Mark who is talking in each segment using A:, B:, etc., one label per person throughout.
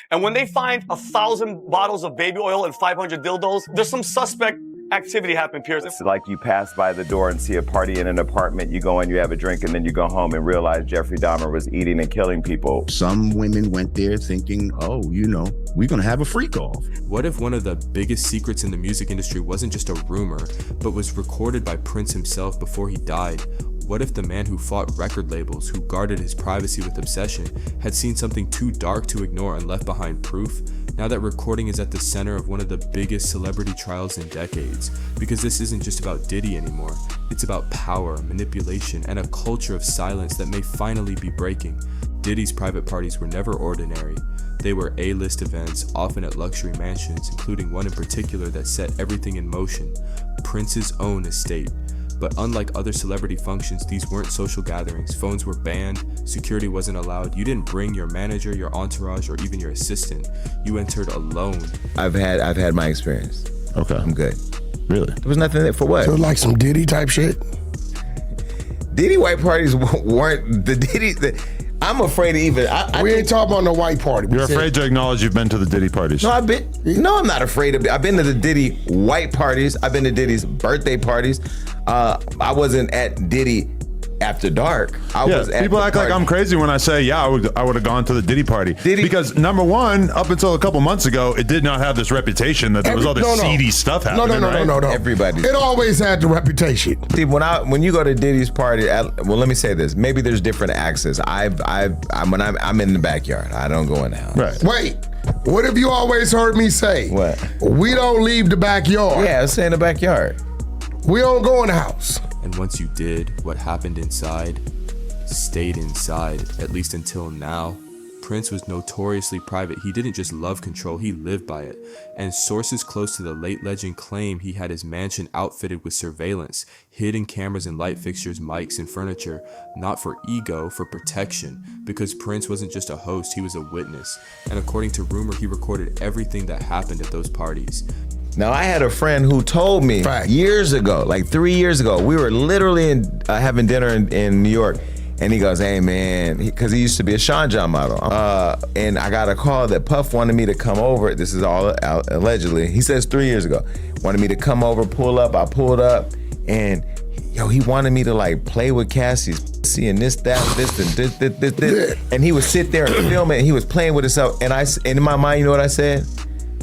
A: And when they find 1,000 bottles of baby oil and 500 dildos, there's some suspect activity happening, Pierce.
B: It's like you pass by the door and see a party in an apartment, you go in, you have a drink, and then you go home and realize Jeffrey Dahmer was eating and killing people.
C: Some women went there thinking, oh, we're gonna have a freak off.
D: What if one of the biggest secrets in the music industry wasn't just a rumor, but was recorded by Prince himself before he died? What if the man who fought record labels, who guarded his privacy with obsession, had seen something too dark to ignore and left behind proof? Now that recording is at the center of one of the biggest celebrity trials in decades, because this isn't just about Diddy anymore. It's about power, manipulation, and a culture of silence that may finally be breaking. Diddy's private parties were never ordinary. They were A-list events, often at luxury mansions, including one in particular that set everything in motion, Prince's own estate. But unlike other celebrity functions, these weren't social gatherings. Phones were banned, security wasn't allowed. You didn't bring your manager, your entourage, or even your assistant. You entered alone.
E: I've had my experience.
C: Okay.
E: I'm good.
C: Really?
E: There was nothing there for what?
F: So like some Diddy type shit?
E: Diddy white parties weren't the Diddy. I'm afraid to even.
F: We ain't talking about no white party.
G: You're afraid to acknowledge you've been to the Diddy parties.
E: No, I'm not afraid of it. I've been to the Diddy white parties. I've been to Diddy's birthday parties. I wasn't at Diddy after dark. I was at
G: people
E: the
G: act
E: party.
G: like I'm crazy when I say, I would have gone to the Diddy party. Because number one, up until a couple months ago, it did not have this reputation that there was all this seedy stuff happening.
F: No.
E: Everybody.
F: It always had the reputation.
E: See, when you go to Diddy's party, well, let me say this. Maybe there's different access. I'm in the backyard. I don't go in the house.
G: Right.
F: Wait, what have you always heard me say?
E: What?
F: We don't leave the backyard.
E: Yeah, stay in the backyard.
F: We don't go in the house.
D: And once you did, what happened inside stayed inside, at least until now. Prince was notoriously private. He didn't just love control, he lived by it. And sources close to the late legend claim he had his mansion outfitted with surveillance, hidden cameras and light fixtures, mics and furniture, not for ego, for protection. Because Prince wasn't just a host, he was a witness. And according to rumor, he recorded everything that happened at those parties.
E: Now, I had a friend who told me years ago, like 3 years ago, we were literally having dinner in New York, and he goes, hey man, because he used to be a Sean John model. And I got a call that Puff wanted me to come over. This is all allegedly. He says 3 years ago, wanted me to come over, pull up. I pulled up, and he wanted me to like play with Cassie's pussy and this, and this. And he would sit there and film it, and he was playing with himself. And in my mind, you know what I said?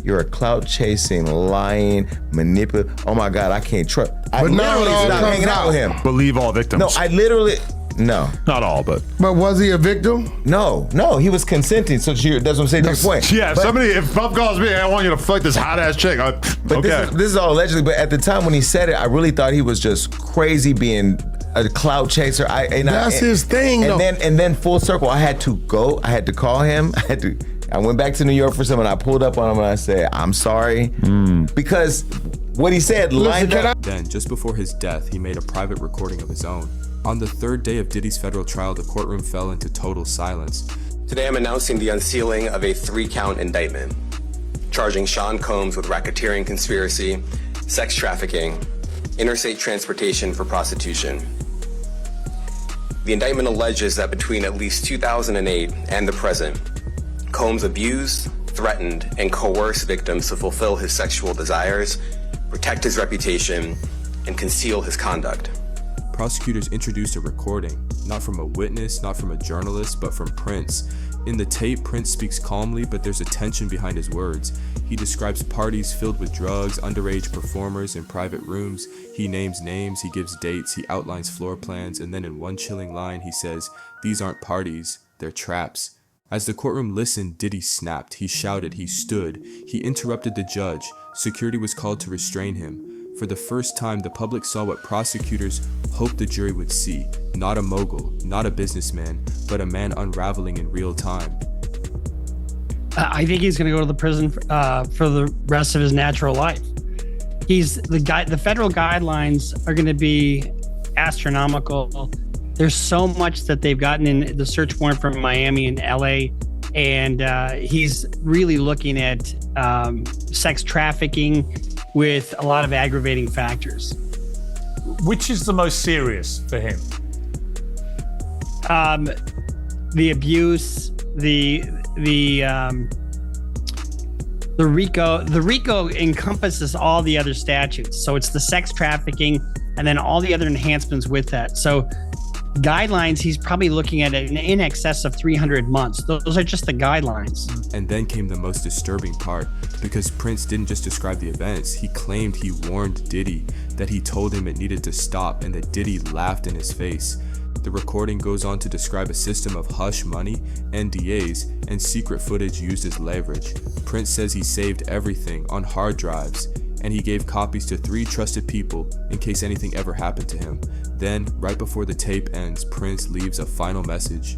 E: You're a clout chasing, lying, manipulative. Oh my God, I can't trust. I literally stopped hanging out with him.
G: Believe all victims.
E: No, I literally. No.
G: Not all, but.
F: But was he a victim?
E: No, he was consenting. So that's what I'm saying to your point.
G: Yeah, if Puff calls me, I want you to fuck this hot ass chick.
E: But this is all allegedly. But at the time when he said it, I really thought he was just crazy being a clout chaser.
F: That's his thing, though.
E: And then full circle, I had to go. I had to call him. I went back to New York for something. I pulled up on him and I said, I'm sorry. Because what he said lined up.
D: Then, just before his death, he made a private recording of his own. On the third day of Diddy's federal trial, the courtroom fell into total silence.
H: Today I'm announcing the unsealing of a 3-count indictment, charging Sean Combs with racketeering conspiracy, sex trafficking, interstate transportation for prostitution. The indictment alleges that between at least 2008 and the present, Combs abused, threatened, and coerced victims to fulfill his sexual desires, protect his reputation, and conceal his conduct.
D: Prosecutors introduced a recording, not from a witness, not from a journalist, but from Prince. In the tape, Prince speaks calmly, but there's a tension behind his words. He describes parties filled with drugs, underage performers in private rooms. He names names, he gives dates, he outlines floor plans, and then in one chilling line, he says, "These aren't parties, they're traps." As the courtroom listened, Diddy snapped, he shouted, he stood, he interrupted the judge. Security was called to restrain him. For the first time, the public saw what prosecutors hoped the jury would see. Not a mogul, not a businessman, but a man unraveling in real time.
I: I think he's going to go to the prison for the rest of his natural life. The federal guidelines are going to be astronomical. There's so much that they've gotten in the search warrant from Miami and LA, and he's really looking at sex trafficking with a lot of aggravating factors.
J: Which is the most serious for him?
I: The abuse, the The RICO encompasses all the other statutes. So it's the sex trafficking and then all the other enhancements with that. So guidelines, he's probably looking at it in excess of 300 months. Those are just the guidelines.
D: And then came the most disturbing part, because Prince didn't just describe the events, he claimed he warned Diddy, that he told him it needed to stop, and that Diddy laughed in his face. The recording goes on to describe a system of hush money, NDAs, and secret footage used as leverage. Prince says he saved everything on hard drives, and he gave copies to 3 trusted people in case anything ever happened to him. Then, right before the tape ends, Prince leaves a final message.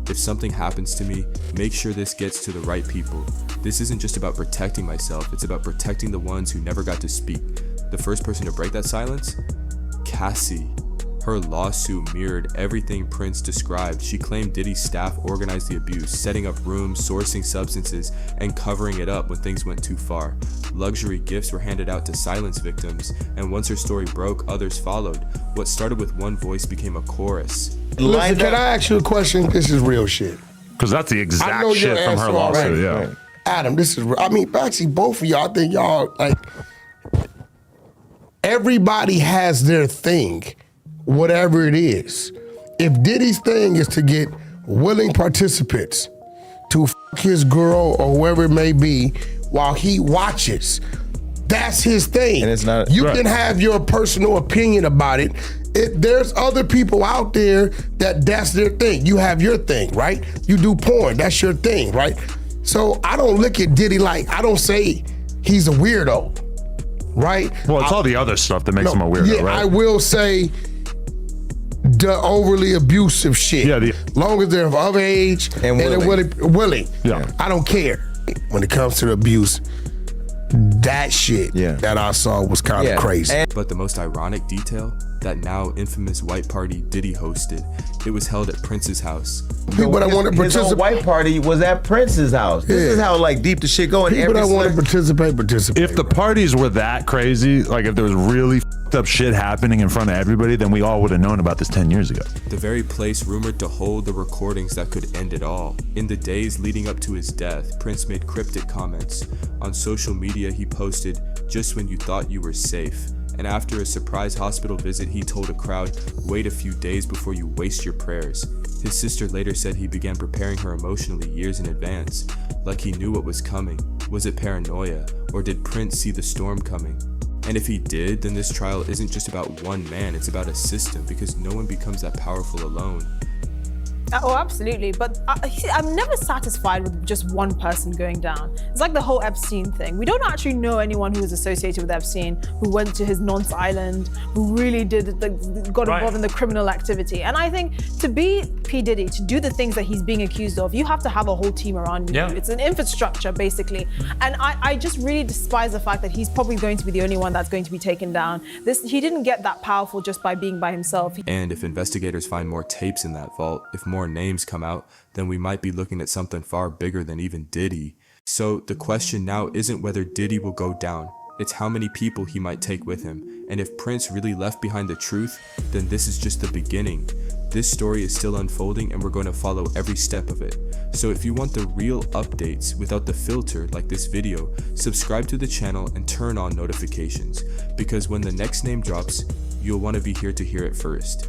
D: If something happens to me, make sure this gets to the right people. This isn't just about protecting myself, it's about protecting the ones who never got to speak. The first person to break that silence? Cassie. Her lawsuit mirrored everything Prince described. She claimed Diddy's staff organized the abuse, setting up rooms, sourcing substances, and covering it up when things went too far. Luxury gifts were handed out to silence victims, and once her story broke, others followed. What started with one voice became a chorus.
F: Listen, can I ask you a question? This is real shit.
G: Because that's the exact shit from her lawsuit, yeah.
F: Right. Adam, this is, I mean, actually, both of y'all, I think y'all, like, everybody has their thing. Whatever it is. If Diddy's thing is to get willing participants to fuck his girl or whoever it may be while he watches, that's his thing.
E: And it's not.
F: You can have your personal opinion about it. There's other people out there that's their thing. You have your thing, right? You do porn, that's your thing, right? So I don't look at Diddy like, I don't say he's a weirdo, right?
G: Well, it's all the other stuff that makes him a weirdo,
F: yeah,
G: right?
F: I will say the overly abusive shit.
G: Yeah,
F: long as they're of age and they're willing.
G: Yeah.
F: I don't care. When it comes to the abuse, that shit that I saw was kind of crazy.
D: But the most ironic detail, that now infamous white party Diddy hosted, it was held at Prince's house.
F: People that want to
E: His own
F: participate.
E: white party was at Prince's house. This is how like deep the shit going.
F: People that want to participate.
G: If the parties were that crazy, like if there was really fucked up shit happening in front of everybody, then we all would have known about this 10 years ago.
D: The very place rumored to hold the recordings that could end it all. In the days leading up to his death, Prince made cryptic comments. On social media, he posted, "Just when you thought you were safe." And after a surprise hospital visit, he told a crowd, "Wait a few days before you waste your prayers." His sister later said he began preparing her emotionally years in advance, like he knew what was coming. Was it paranoia, or did Prince see the storm coming? And if he did, then this trial isn't just about one man, it's about a system, because no one becomes that powerful alone.
K: Oh, absolutely. But I'm never satisfied with just one person going down. It's like the whole Epstein thing. We don't actually know anyone who was associated with Epstein, who went to his nonce island, who really got involved in the criminal activity. And I think to be P. Diddy, to do the things that he's being accused of, you have to have a whole team around you. It's an infrastructure, basically. And I just really despise the fact that he's probably going to be the only one that's going to be taken down. He didn't get that powerful just by being by himself.
D: And if investigators find more tapes in that vault, if more names come out, then we might be looking at something far bigger than even Diddy. So the question now isn't whether Diddy will go down, it's how many people he might take with him. And if Prince really left behind the truth, then this is just the beginning. This story is still unfolding and we're going to follow every step of it. So if you want the real updates without the filter like this video, subscribe to the channel and turn on notifications, because when the next name drops, you'll want to be here to hear it first.